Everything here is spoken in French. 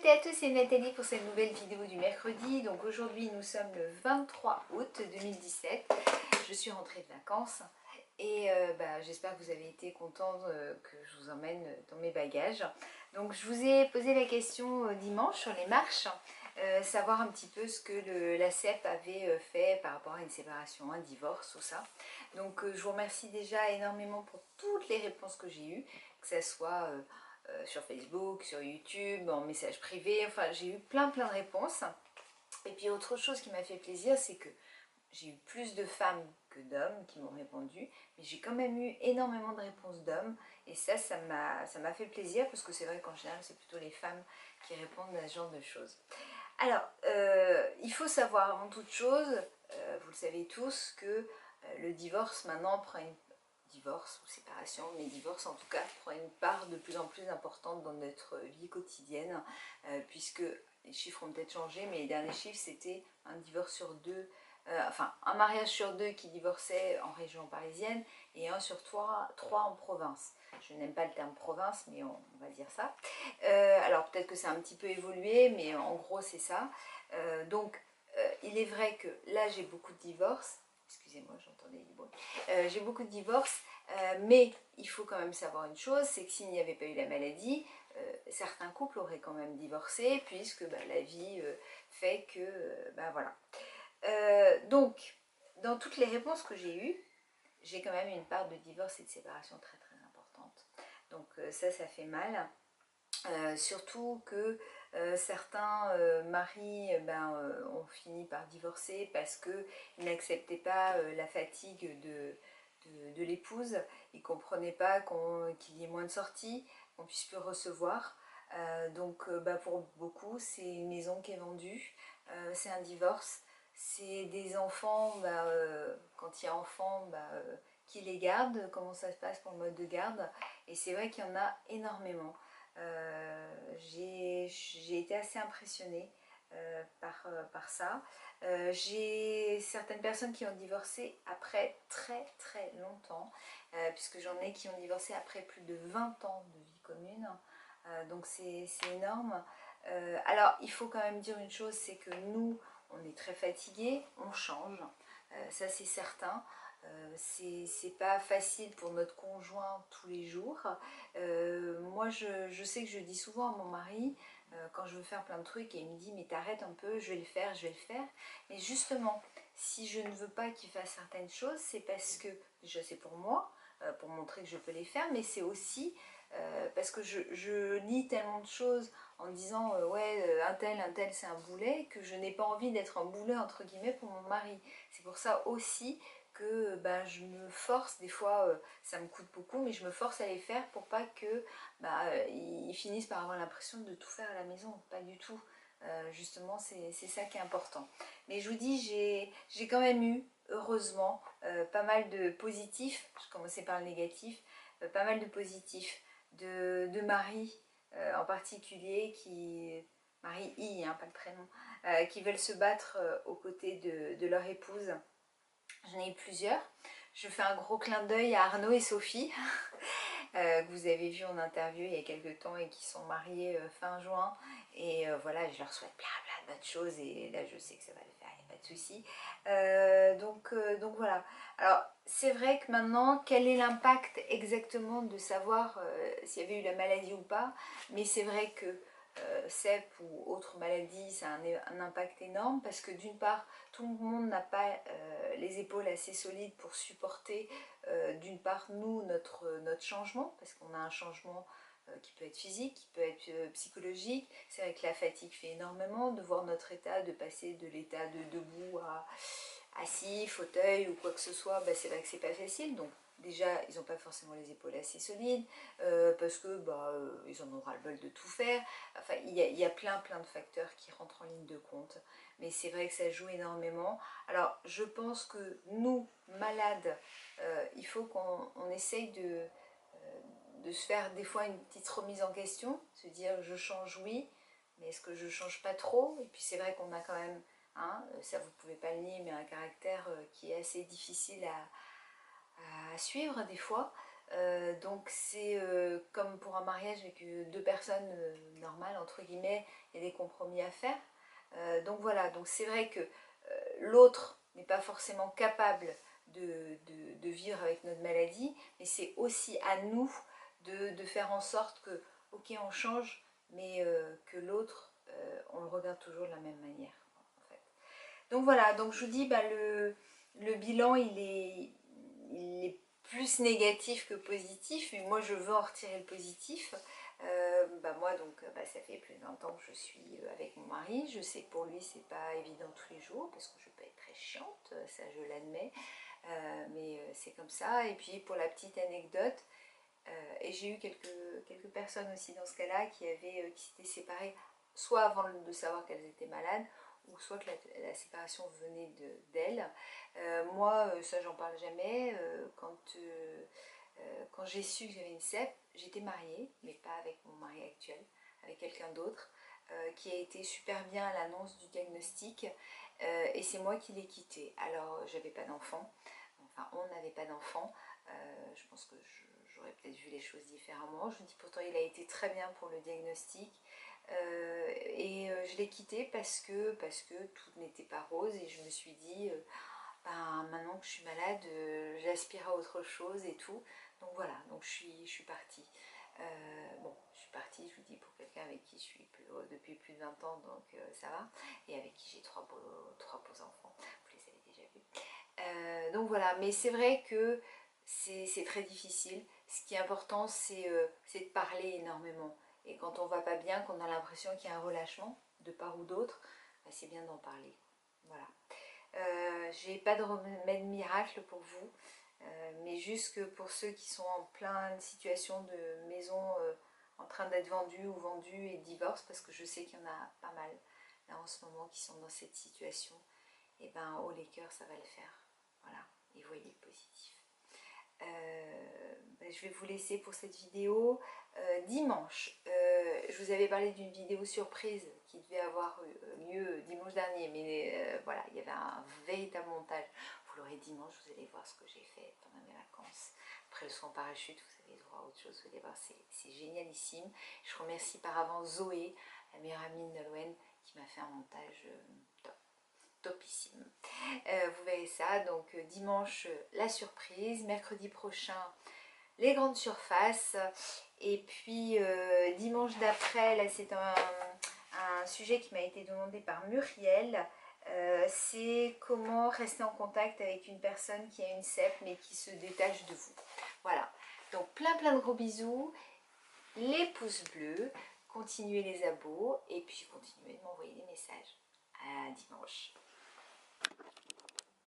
toutes et à tous, c'est Nathalie pour cette nouvelle vidéo du mercredi. Donc aujourd'hui nous sommes le 23 août 2017. Je suis rentrée de vacances et j'espère que vous avez été contents que je vous emmène dans mes bagages. Donc je vous ai posé la question dimanche sur les marches, savoir un petit peu ce que la CEP avait fait par rapport à une séparation, un divorce, tout ça. Donc je vous remercie déjà énormément pour toutes les réponses que j'ai eues, que ce soit sur Facebook, sur YouTube, en message privé, enfin j'ai eu plein de réponses. Et puis autre chose qui m'a fait plaisir, c'est que j'ai eu plus de femmes que d'hommes qui m'ont répondu, mais j'ai quand même eu énormément de réponses d'hommes, et ça m'a fait plaisir, parce que c'est vrai qu'en général c'est plutôt les femmes qui répondent à ce genre de choses. Alors, il faut savoir avant toute chose, vous le savez tous, que le divorce maintenant prend une divorce ou séparation, mais divorce en tout cas, prend une part de plus en plus importante dans notre vie quotidienne, puisque les chiffres ont peut-être changé, mais les derniers chiffres c'était un divorce sur deux, un mariage sur deux qui divorçait en région parisienne et un sur trois en province. Je n'aime pas le terme province, mais on va dire ça. Alors peut-être que c'est un petit peu évolué, mais en gros c'est ça. Il est vrai que là j'ai beaucoup de divorces. Excusez-moi, j'entendais du bruit. J'ai beaucoup de divorces, mais il faut quand même savoir une chose, c'est que s'il n'y avait pas eu la maladie, certains couples auraient quand même divorcé, puisque la vie fait que, voilà. Donc, dans toutes les réponses que j'ai eues, j'ai quand même une part de divorce et de séparation très importante. Donc ça fait mal. Surtout que certains maris ont fini par divorcer parce qu'ils n'acceptaient pas la fatigue de l'épouse. Ils ne comprenaient pas qu'il y ait moins de sorties, qu'on puisse plus recevoir. Pour beaucoup, c'est une maison qui est vendue, c'est un divorce, c'est des enfants, quand il y a enfants, qui les gardent, comment ça se passe pour le mode de garde. Et c'est vrai qu'il y en a énormément. J'ai été assez impressionnée par ça. J'ai certaines personnes qui ont divorcé après très longtemps, puisque j'en ai qui ont divorcé après plus de 20 ans de vie commune. Donc c'est énorme. Alors il faut quand même dire une chose, c'est que nous, on est très fatigués, on change, ça c'est certain. C'est pas facile pour notre conjoint tous les jours. Moi je sais que je dis souvent à mon mari, quand je veux faire plein de trucs, et il me dit mais t'arrêtes un peu, je vais le faire. Mais justement, si je ne veux pas qu'il fasse certaines choses, c'est parce que déjà c'est pour moi, pour montrer que je peux les faire, mais c'est aussi parce que je lis tellement de choses en disant un tel c'est un boulet, que je n'ai pas envie d'être un boulet entre guillemets pour mon mari. C'est pour ça aussi que je me force, des fois ça me coûte beaucoup, mais je me force à les faire pour pas que ils finissent par avoir l'impression de tout faire à la maison. Pas du tout. Justement c'est ça qui est important. Mais je vous dis, j'ai quand même eu heureusement pas mal de positifs. Je commençais par le négatif. Pas mal de positifs de maris en particulier, Marie I, hein, pas le prénom, qui veulent se battre aux côtés de leur épouse. J'en ai eu plusieurs. Je fais un gros clin d'œil à Arnaud et Sophie, que vous avez vu en interview il y a quelques temps et qui sont mariés fin juin. Et voilà, je leur souhaite plein de bonnes choses, et là je sais que ça va le faire, il n'y a pas de souci. Donc voilà. Alors c'est vrai que maintenant, quel est l'impact exactement de savoir s'il y avait eu la maladie ou pas, mais c'est vrai que CEP ou autre maladie, ça a un impact énorme, parce que d'une part, tout le monde n'a pas les épaules assez solides pour supporter d'une part nous, notre changement, parce qu'on a un changement qui peut être physique, qui peut être psychologique. C'est vrai que la fatigue fait énormément, de voir notre état, de passer de l'état de debout à assis, fauteuil ou quoi que ce soit, c'est vrai que c'est pas facile. Donc déjà ils n'ont pas forcément les épaules assez solides, parce que ils en ont ras-le-bol de tout faire. Enfin il y a plein de facteurs qui rentrent en ligne de compte, mais c'est vrai que ça joue énormément. Alors je pense que nous, malades, il faut qu'on essaye de se faire des fois une petite remise en question, se dire je change, oui, mais est-ce que je change pas trop? Et puis c'est vrai qu'on a quand même, hein, ça vous pouvez pas le nier, mais un caractère qui est assez difficile à suivre des fois. Donc c'est comme pour un mariage avec deux personnes normales, entre guillemets, il y a des compromis à faire. Donc voilà, donc c'est vrai que l'autre n'est pas forcément capable de vivre avec notre maladie, mais c'est aussi à nous de faire en sorte que, ok, on change, mais que l'autre, on le regarde toujours de la même manière. En fait. Donc voilà, donc je vous dis, bah, le bilan, il est plus négatif que positif, mais moi je veux en retirer le positif. Bah moi donc bah, ça fait plus de 20 ans que je suis avec mon mari. Je sais que pour lui c'est pas évident tous les jours parce que je peux être très chiante, ça je l'admets, mais c'est comme ça. Et puis pour la petite anecdote, et j'ai eu quelques personnes aussi dans ce cas-là qui s'étaient séparées soit avant de savoir qu'elles étaient malades, ou soit que la séparation venait d'elles. Moi, ça j'en parle jamais. Quand j'ai su que j'avais une CEP, j'étais mariée, mais pas avec mon mari actuel, avec quelqu'un d'autre, qui a été super bien à l'annonce du diagnostic, et c'est moi qui l'ai quitté. Alors, j'avais pas d'enfant, enfin, on n'avait pas d'enfant. Je pense que j'aurais peut-être vu les choses différemment. Je vous dis pourtant, il a été très bien pour le diagnostic. Je l'ai quitté parce que tout n'était pas rose et je me suis dit, ben, maintenant que je suis malade, j'aspire à autre chose et tout. Donc voilà, donc je suis partie. Bon, je suis partie, je vous dis, pour quelqu'un avec qui je suis depuis plus de 20 ans, donc ça va. Et avec qui j'ai trois beaux enfants, vous les avez déjà vus. Donc voilà, mais c'est vrai que c'est très difficile. Ce qui est important, c'est de parler énormément. Et quand on va pas bien, qu'on a l'impression qu'il y a un relâchement, de part ou d'autre, bah, c'est bien d'en parler. Voilà. J'ai pas de remède miracle pour vous, mais juste que pour ceux qui sont en pleine situation de maison en train d'être vendue et de divorce, parce que je sais qu'il y en a pas mal là en ce moment qui sont dans cette situation, et ben haut les cœurs, ça va le faire. Voilà, et voyez le positif. Ben, je vais vous laisser pour cette vidéo. Dimanche, je vous avais parlé d'une vidéo surprise qui devait avoir lieu dimanche dernier, mais voilà, il y avait un véritable montage. Vous l'aurez dimanche, vous allez voir ce que j'ai fait pendant mes vacances. Après le saut en parachute, vous avez droit à autre chose, vous allez voir, c'est génialissime. Je remercie par avance Zoé, la meilleure amie de Nolwenn, qui m'a fait un montage top. Topissime. Vous verrez ça, donc dimanche la surprise, mercredi prochain les grandes surfaces, et puis dimanche d'après, là c'est un sujet qui m'a été demandé par Muriel, c'est comment rester en contact avec une personne qui a une CEP mais qui se détache de vous. Voilà, donc plein de gros bisous, les pouces bleus, continuez les abos et puis continuez de m'envoyer des messages. À dimanche.